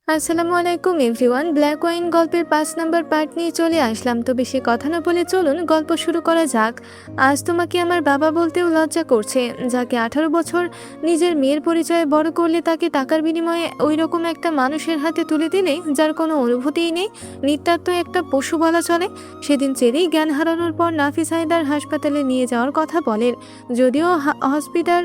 আসসালামু আলাইকুম everyone. Black wine গল্পের ৫ নম্বর পার্ট নিয়ে চলে আসলাম। তো বেশি কথা না বলে চলুন গল্প শুরু করা যাক। আজ তোমাকে আমার বাবা বলতেও লজ্জা করছে। যাকে ১৮ বছর নিজের মেয়ের পরিচয়ে বড় করলে তাকে টাকার বিনিময়ে ওই রকম একটা মানুষের হাতে তুলে দিলে যার কোনো অনুভূতিই নেই, নিতান্ত একটা পশু বলা চলে। সেদিন চেরি জ্ঞান হারানোর পর নাফিস হায়দার হাসপাতালে নিয়ে যাওয়ার কথা বলেন। যদিও হসপিটাল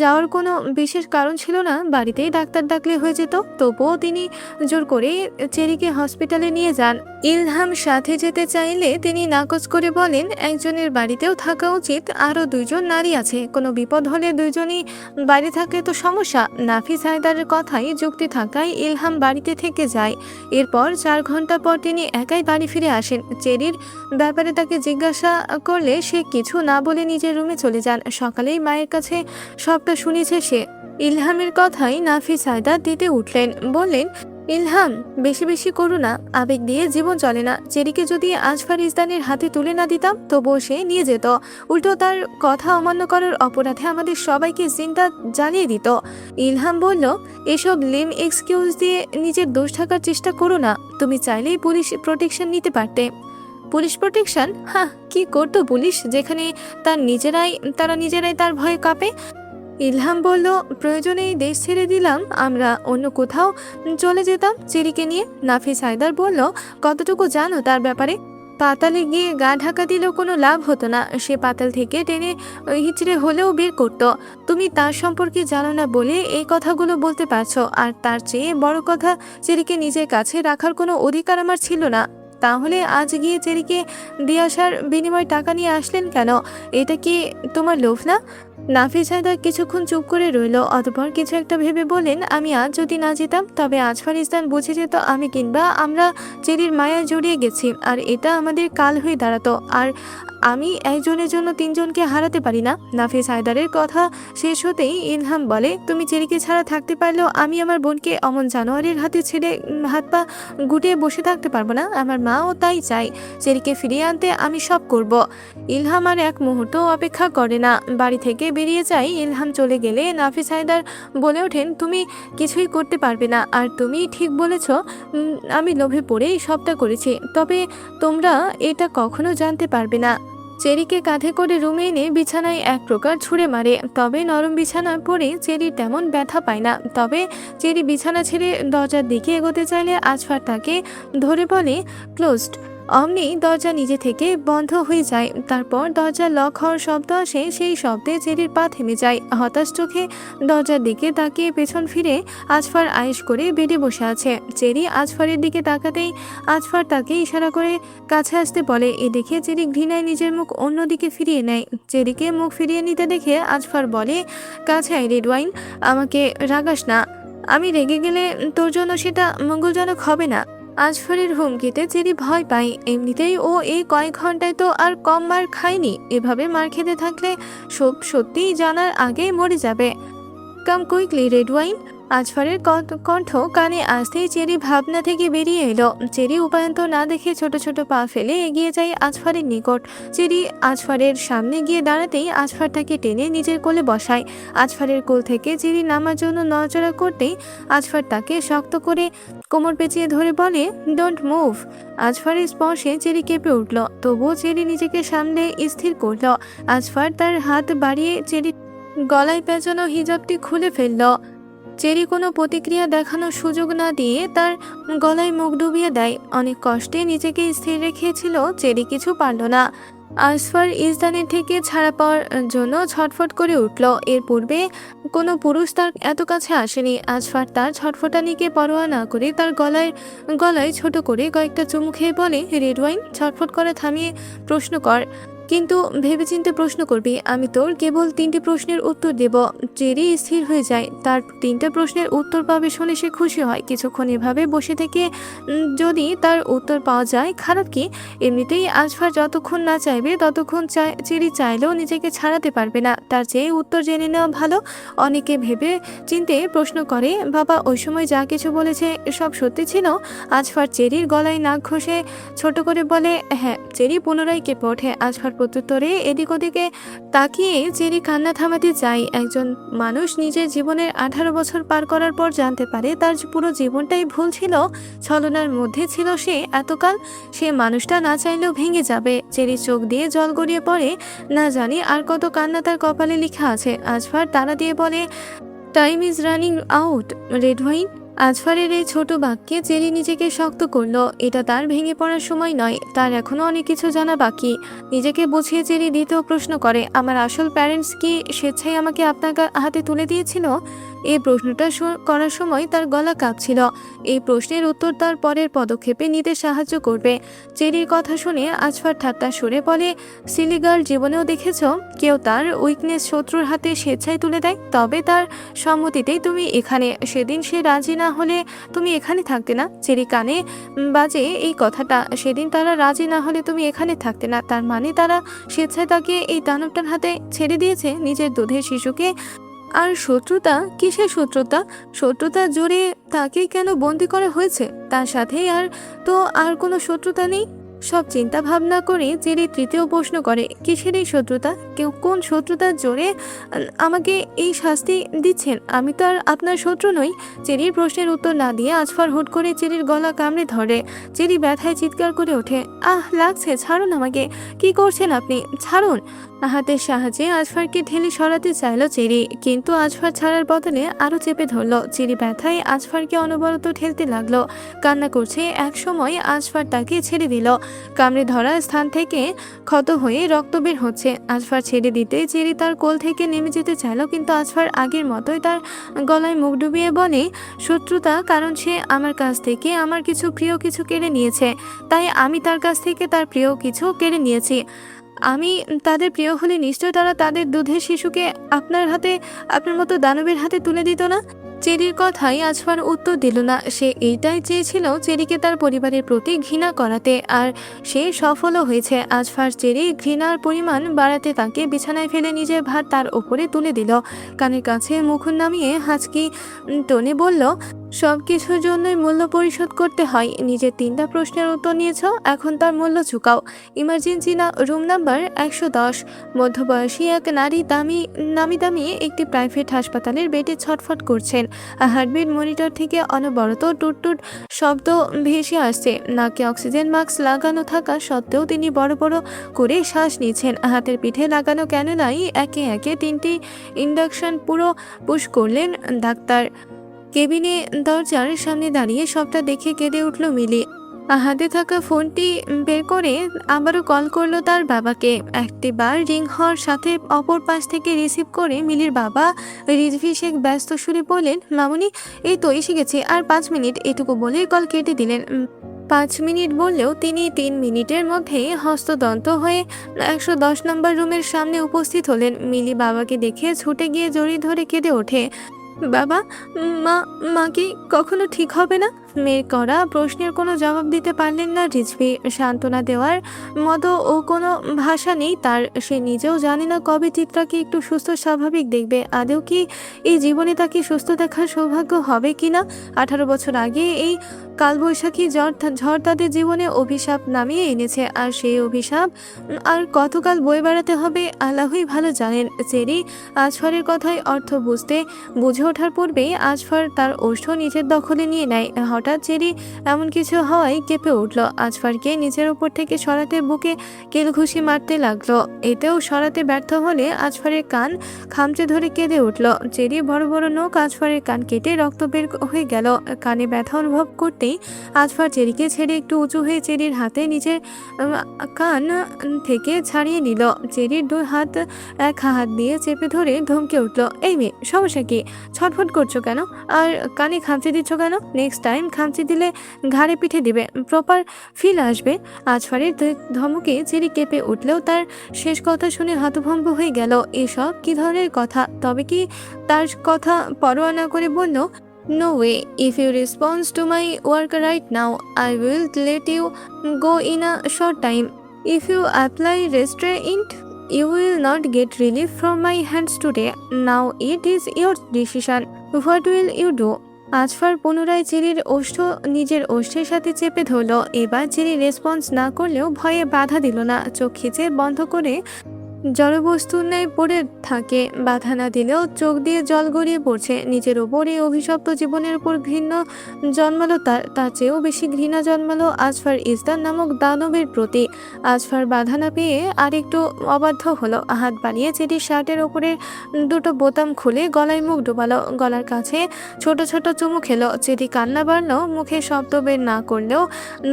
যাওয়ার কোনো বিশেষ কারণ ছিল না, বাড়িতেই ডাক্তার ডাকলে হয়ে যেত, তবুও তিনি জোর করে চেরিকে হসপিটালে নিয়ে যান। ইলহাম সাথে যেতে চাইলে তিনি নাকচ করে বলেন, একজনের বাড়িতেও থাকা উচিত, আরও দুইজন নারী আছে, কোনো বিপদ হলে দুইজনই বাড়ি থাকলে তো সমস্যা। নাফিস হায়দারের কথাই যুক্তি থাকায় ইলহাম বাড়িতে থেকে যায়। এরপর ৪ ঘন্টা পর তিনি একাই বাড়ি ফিরে আসেন। চেরির ব্যাপারে তাকে জিজ্ঞাসা করলে সে কিছু না বলে নিজের রুমে চলে যান। সকালেই মায়ের কাছে সবটা শুনেছে সে। ইলহামের কথাই নাফিস হায়দার দিতে উঠলেন, বললেন, ইলহাম, বেশি বেশি করো না, আবেগ দিয়ে জীবন চলে না। চেরিকে যদি আজফার ইসদানের হাতে তুলে না দিতাম তবুও সে নিয়ে যেত, উল্টো তার কথা অমান্য করার অপরাধে আমাদের সবাইকে জিন্দা জ্বালিয়ে দিত। ইলহাম বলল, এসব লেম এক্সকিউজ দিয়ে নিজের দোষ ঢাকার চেষ্টা করো না। তুমি চাইলেই পুলিশ প্রোটেকশন নিতে পারতে। Police protection? হ্যাঁ, কি করতো পুলিশ, যেখানে তারা নিজেরাই তার ভয়ে কাঁপে। ইলহাম বলল, প্রয়োজনে এই দেশ ছেড়ে দিলাম, আমরা অন্য কোথাও চলে যেতাম চেরিকে নিয়ে। নাফিস হায়দার বলল, কতটুকু জানো তার ব্যাপারে? পাতালে গিয়ে গা ঢাকা দিলেও কোনো লাভ হতো না, সে পাতাল থেকে টেনে হিচড়ে হলেও বের করতো। তুমি তার সম্পর্কে জানো না বলে এই কথাগুলো বলতে পারছো। আর তার চেয়ে বড় কথা, চেরিকে নিজের কাছে রাখার কোনো অধিকার আমার ছিল না। তাহলে আজ গিয়ে চেরিকে দিয়ে আসার বিনিময়ে টাকা নিয়ে আসলেন কেন? এটা কি তোমার লোভ না? নাফিস হায়দার কিছুক্ষণ চুপ করে রইল, অতঃপর কিছু একটা ভেবে বলেন, আমি আজ যদি না যেতাম তবে আজফার ইসলাম বুঝে যেত আমি কিংবা আমরা চেরির মায়ায় জড়িয়ে গেছি, আর এটা আমাদের কাল হয়ে দাঁড়াতো। আর আমি একজনের জন্য ৩ জনকে হারাতে পারি না। নাফিস হায়দারের কথা শেষ হতেই ইলহাম বলে, তুমি চেরিকে ছাড়া থাকতে পারলেও আমি আমার বোনকে অমন জানোয়ারের হাতে ছেড়ে হাত পা গুটিয়ে বসে থাকতে পারবো না। আমার মাও তাই চাই। চেরিকে ফিরিয়ে আনতে আমি সব করব। ইলহাম আর এক মুহূর্ত অপেক্ষা করে না, বাড়ি থেকে বেরিয়ে যায়। ইলহাম চলে গেলে নাফিস হায়দার বলে ওঠেন, তুমি কিছুই করতে পারবে না। আর তুমি ঠিক বলেছ, আমি লোভে পড়েই সবটা করেছি, তবে তোমরা এটা কখনো জানতে পারবে না। চেরিকে কাঁধে করে রুমে এনে বিছানায় এক প্রকার ছুঁড়ে মারে, তবে নরম বিছানা পরে চেরি তেমন ব্যথা পায় না। তবে চেরি বিছানা ছেড়ে দরজার দিকে এগোতে চাইলে আজফার তাকে ধরে বলে, ক্লোজড। অমনি দরজা নিজে থেকে বন্ধ হয়ে যায়। তারপর দরজা লক হওয়ার শব্দ আসে, সেই শব্দে চেরির পা থেমে যায়। হতাশ চোখে দরজার দিকে তাকিয়ে পেছন ফিরে আজফার আয়েশ করে বেডে বসে আছে। চেরি আজফারের দিকে তাকাতেই আজফার তাকে ইশারা করে কাছে আসতে বলে। এ দেখে চেরি ঘৃণায় নিজের মুখ অন্যদিকে ফিরিয়ে নেয়। চেরিকে মুখ ফিরিয়ে নিতে দেখে আজফার বলে, কাছে আয় রেড ওয়াইন, আমাকে রাগাস না। আমি রেগে গেলে তোর জন্য সেটা মঙ্গলজনক হবে না। আজফারের হুমকিতে চেরি ভয় পায়। এমনিতেই ও এই কয়েক ঘন্টায় তো আর কম মার খায়নি। এভাবে মার খেতে থাকলে সব সত্যিই জানার আগে মরে যাবে। Come quickly red wine. আজফারের কণ্ঠ কানে আসতেই চেরি ভাবনা থেকে বেরিয়ে এলো। চেরি উপায়ন্তর না দেখে ছোট ছোট পা ফেলে এগিয়ে যায় আজফারের নিকট। চেরি আজফারের সামনে গিয়ে দাঁড়াতেই আজফার তাকে টেনে নিজের কোলে বসায়। আজফারের কোল থেকে চেরি নামার জন্য নড়াচড়া করতেই আজফার তাকে শক্ত করে কোমর পেঁচিয়ে ধরে বলে, ডোন্ট মুভ। আজফারের স্পর্শে চেরি কেঁপে উঠল, তবুও চেরি নিজেকে সামনে স্থির করল। আজফার তার হাত বাড়িয়ে চেরি গলায় পেঁচানো হিজাবটি খুলে ফেলল। চেরি কোনো প্রতিক্রিয়া দেখানোর সুযোগ না দিয়ে তার গলায় মুখ ডুবিয়ে দেয়। অনেক কষ্টে নিজেকে স্থির রেখেছিল চেরি, কিছু পারল না। আজফার ইসদানের থেকে ছাড়া পাওয়ার জন্য ছটফট করে উঠল। এর পূর্বে কোনো পুরুষ তার এত কাছে আসেনি। আজফার তার ছটফটানিকে পরোয়া না করে তার গলায় ছোট করে কয়েকটা চুমু খেয়ে বলে, রেড ওয়াইন, ছটফট করে থামিয়ে প্রশ্ন কর, কিন্তু ভেবেচিন্তে প্রশ্ন করবি। আমি তোর কেবল 3টি প্রশ্নের উত্তর দেব। চেরি স্থির হয়ে যায়। তার 3টা প্রশ্নের উত্তর পাবে শুনে সে খুশি হয়। কিছুক্ষণ এভাবে বসে থেকে যদি তার উত্তর পাওয়া যায়, খারাপ কি? এমনিতেই আজফার যতক্ষণ না চাইবে ততক্ষণ চেরি চাইলেও নিজেকে ছাড়াতে পারবে না। তার চেয়ে উত্তর জেনে নেওয়া ভালো। অনেকে ভেবে চিনতে প্রশ্ন করে, বাবা ওই সময় যা কিছু বলেছে সব সত্যি ছিল? আজফার চেরির গলায় নাক ঘষে ছোট করে বলে, হ্যাঁ। চেরি পুনরায় কেঁপে ওঠে। আজফার প্রত্যুত্তরে এদিক ওদিকে তাকিয়ে চেরি কান্না থামাতে চায়। একজন মানুষ নিজের জীবনের 18 বছর পার করার পর জানতে পারে তার পুরো জীবনটাই ভুল ছিল, ছলনার মধ্যে ছিল সে এতকাল। সে মানুষটা না চাইলেও ভেঙে যাবে। চেরির চোখ দিয়ে জল গড়িয়ে পড়ে। না জানি আর কত কান্না তার কপালে লেখা আছে। আজফার তাড়া দিয়ে বলে, time is running out red wine. আজফারের এই ছোট বাক্যে চেরি নিজেকে শক্ত করলো। এটা তার ভেঙে পড়ার সময় নয়, তার এখনো অনেক কিছু জানা বাকি। নিজেকে বুঝিয়ে চেরি দ্বিতীয় প্রশ্ন করে, আমার আসল প্যারেন্টস কি স্বেচ্ছায় আমাকে আপনার হাতে তুলে দিয়েছিল? এই প্রশ্নটা করার সময় তার গলা কাঁপছিল। এই প্রশ্নের উত্তর তার পরের পদক্ষেপে নিতে সাহায্য করবে। চেরির কথা শুনে আজফার ঠাট্টা সুরে বলে, সিলি গার্ল, জীবনেও দেখেছ কেউ তার উইকনেস শত্রুর হাতে স্বেচ্ছায় তুলে দেয়? তবে তার সম্মতিতেই তুমি এখানে। সেদিন সে রাজি না হলে তুমি এখানে থাকতে না। চেরি কানে বাজে এই কথাটা। সেদিন তারা রাজি না হলে তুমি এখানে থাকতে না। তার মানে তারা স্বেচ্ছায় তাকে এই দানবটার হাতে ছেড়ে দিয়েছে, নিজের দুধের শিশুকে। আর শত্রুতা? কিসের শত্রুতা? শত্রুতা জোরে তাকে কেন বন্দি করা হয়েছে? তার সাথে আর কোনো শত্রুতা নেই? সব চিন্তা ভাবনা করে চেরি তৃতীয় প্রশ্ন করে, কিসের এই শত্রুতা? কোন শত্রুতার জোরে আমাকে এই শাস্তি দিচ্ছেন? আমি তো আর আপনার শত্রু নই। চেরির প্রশ্নের উত্তর না দিয়ে আজফার হুট করে চেরির গলা কামড়ে ধরে। চেরি ব্যথায় চিৎকার করে ওঠে, আহ লাগছে, ছাড়ুন আমাকে। কি করছেন আপনি? ছাড়ুন। হাতের সাহায্যে আজফারকে ঢেলে সরাতে চাইল চেরি, কিন্তু আজফার ছাড়ার বদলে আরো চেপে ধরল। চেরি ব্যথায় আজফারকে অনবরত ঠেলতে লাগলো, কান্না করছে। এক সময় আজফার তাকে ছেড়ে দিল। কামড়ে ধরা স্থান থেকে ক্ষত হয়ে রক্ত বের হচ্ছে। আজফার ছেড়ে দিতে চেরি তার কোল থেকে নেমে যেতে চাইল, কিন্তু আজফার আগের মতোই তার গলায় মুখ ডুবিয়ে বলে, শত্রুতা? কারণ সে আমার কাছ থেকে আমার প্রিয় কিছু কেড়ে নিয়েছে, তাই আমি তার কাছ থেকে তার প্রিয় কিছু কেড়ে নিয়েছি। আমি তাদের প্রিয় হলে নিশ্চয় তারা তাদের দুধের শিশুকে আপনার মতো দানবের হাতে তুলে দিত না। চেরির কথাই আজফার উত্তর দিল না। সে এইটাই চেয়েছিল, চেরিকে তার পরিবারের প্রতি ঘৃণা করাতে, আর সে সফলও হয়েছে। আজফার চেরি ঘৃণার পরিমাণ বাড়াতে তাকে বিছানায় ফেলে নিজের ভার তার ওপরে তুলে দিল। কানের কাছে মুখ নামিয়ে হাঁচকি টোনে বলল, সব কিছুর জন্যই মূল্য পরিশোধ করতে হয়। নিজের 3টা প্রশ্নের উত্তর নিয়েছ, এখন তার মূল্য চুকাও। Emergency room number 110। মধ্যবয়সী এক নারী নামি দামি একটি প্রাইভেট হাসপাতালের বেডে ছটফট করছেন। হার্টবিট মনিটর থেকে অনবরত টুটটুট শব্দ ভেসে আসছে। নাকে অক্সিজেন মাস্ক লাগানো থাকা সত্ত্বেও তিনি বড় বড় করে শ্বাস নিচ্ছেন। হাতের পিঠে লাগানো ক্যানুলাই একে একে 3টি ইন্ডাকশন পুরো পুশ করলেন ডাক্তার। কেবিনে দরজার সামনে দাঁড়িয়ে সবটা দেখে কেঁদে উঠল মিলি। হাতে থাকা ফোনটি বের করে আবারও কল করলো তার বাবাকে। একটিবার রিং হওয়ার সাথে অপর পাশ থেকে রিসিভ করে মিলির বাবা রিজভি শেখ ব্যস্ত সুরে বললেন, মামুনি এই তো এসে গেছে, আর 5 মিনিট, এটুকু বলে কল কেটে দিলেন। 5 মিনিট বললেও তিনি 3 মিনিটের মধ্যেই হস্তদন্ত হয়ে 110 নম্বর রুমের সামনে উপস্থিত হলেন। মিলি বাবাকে দেখে ছুটে গিয়ে জড়িয়ে ধরে কেঁদে ওঠে, বাবা, মা কি কখনো ঠিক হবে না? মেয়ের করা প্রশ্নের কোনো জবাব দিতে পারলেন না রিজভি। সান্ত্বনা দেওয়ার মতো ও কোনো ভাষা নেই তার। সে নিজেও জানে না কবে চিত্রাকে একটু সুস্থ স্বাভাবিক দেখবে। আদৌ কি এই জীবনে তাকে সুস্থ দেখার সৌভাগ্য হবে কিনা? 18 বছর আগে এই কালবৈশাখী ঝড় তাদের জীবনে অভিশাপ নামিয়ে এনেছে, আর সেই অভিশাপ আর কতকাল বয়ে বেড়াতে হবে আল্লাহই ভালো জানেন। চেরি আজফারের কথায় অর্থ বুঝে ওঠার পূর্বেই আজফার তার ওষ্ঠ নিজের দখলে নিয়ে নেয়। হঠাৎ চেরি এমন কিছু হওয়ায় কেঁপে উঠল। আজফারকে নিজের উপর থেকে সরাতে বুকে কেলঘুষি মারতে লাগলো। এতেও সরাতে ব্যর্থ হলে আজফারের কান খামচে ধরে কেঁদে উঠল। চেরি বড় বড় নখ আজফারের কান কেটে রক্ত বের হয়ে গেল। কানে ব্যথা অনুভব করতেই আজফার চেরিকে ছেড়ে একটু উঁচু হয়ে চেরির হাতে নিজের কান থেকে ছাড়িয়ে নিল। চেরির 2 হাত এক হাত দিয়ে চেপে ধরে ধমকে উঠল, এই মেয়ে, সমস্যা কি? ছটফট করছো কেন? আর কানে খামচে দিচ্ছ কেন? নেক্সট টাইম খামচে দিলে ঘাড়ে পিঠে দিবে, প্রপার ফিল আসবে। আজফারের ধমকে চেরি কেঁপে উঠলেও তার শেষ কথা শুনে হতভম্ব হয়ে গেল। এসব কি ধরনের কথা? তবে কি তার কথা পরোয়া না করে বলল, no way. If you respond to my work right now, I will let you go in a short time. If you apply restraint, you will not get relief from my hands today. Now it is your decision. What will you do? Azfar পুনরায় চেরির ওষ্ঠ নিজের ওষ্ঠের সাথে চেপে ধরল। এবার cherry response না করলেও ভয়ে বাধা দিল না। চোখ খিচে বন্ধ করে জড়বস্তুর ন্যায় পড়ে থাকে, বাধা না দিলেও চোখ দিয়ে জল গড়িয়ে পড়ছে। নিজের ওপর এই অভিশপ্ত জীবনের উপর ঘৃণা জন্মালো তার, তার চেয়েও বেশি ঘৃণা জন্মালো আজফার ইসলাম নামক দানবের প্রতি। আজফার বাধা না পেয়ে আরেকটু অবাধ্য হলো, হাত বাড়িয়ে চেরির শার্টের ওপরের দুটো বোতাম খুলে গলায় মুখ ডুবালো, গলার কাছে ছোট ছোট চুমু খেলো। চেরি কান্না বাড়লো, মুখে শব্দ বের না করলেও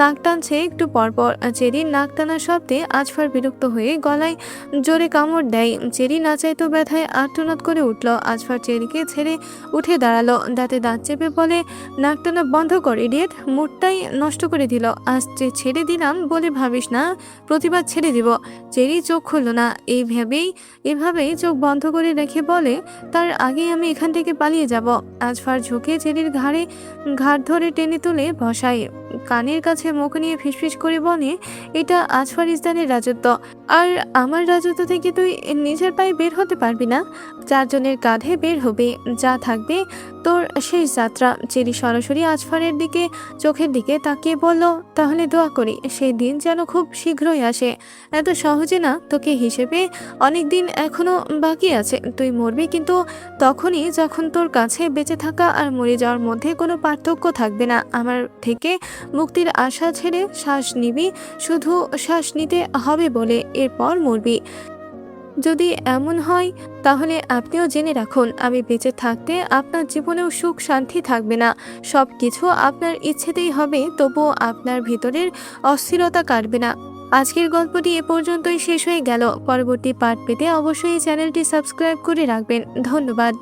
নাক টানছে একটু পরপর। চেরির নাক টানা শব্দে আজফার বিরক্ত হয়ে গলায় জোরে কামড় দেয়। চেরি না চাইতো ব্যথায় আর্তনাদ করে উঠল। আজফার চেরিকে ছেড়ে উঠে দাঁড়ালো, দাঁতে দাঁত চেপে বলে, নাক টানা বন্ধ কর ইডিয়েট, মুডটাই নষ্ট করে দিল। আজ যে ছেড়ে দিলাম বলে ভাবিস না প্রতিবাদ ছেড়ে দিব। চেরি চোখ খুলল না, এভাবেই চোখ বন্ধ করে রেখে বলে, তার আগেই আমি এখান থেকে পালিয়ে যাব। আজফার ঝুঁকে চেরির ঘাড় ধরে টেনে তুলে বসায়, কানের কাছে মুখ নিয়ে ফিসফিস করে বলে, এটা আজফার ইসলামের রাজত্ব, আর আমার রাজত্ব থেকে তুই নিজের পায়ে বের হতে পারবি না। চারজনের কাঁধে বের হবে, যা থাকবে তোর শেষ যাত্রা। চেরি সরাসরি আজফারের চোখের দিকে তাকিয়ে বলল, তাহলে দোয়া করি সেই দিন যেন খুব শীঘ্রই আসে। এত সহজে না, তোকে হিসেবে অনেক দিন এখনো বাকি আছে। তুই মরবি কিন্তু তখনই যখন তোর কাছে বেঁচে থাকা আর মরে যাওয়ার মধ্যে কোনো পার্থক্য থাকবে না। আমার থেকে মুক্তির আশা ছেড়ে শ্বাস নিবি, শুধু শ্বাস নিতে হবে বলে, এরপর মরবি। যদি এমন হয় তাহলে আপনিও জেনে রাখুন, আমি বেঁচে থাকতে আপনার জীবনেও সুখ শান্তি থাকবে না। সব কিছু আপনার ইচ্ছেতেই হবে, তবুও আপনার ভিতরের অস্থিরতা কাটবে না। আজকের গল্পটি এ পর্যন্তই শেষ হয়ে গেল। পরবর্তী পার্ট পেতে অবশ্যই চ্যানেলটি সাবস্ক্রাইব করে রাখবেন। ধন্যবাদ।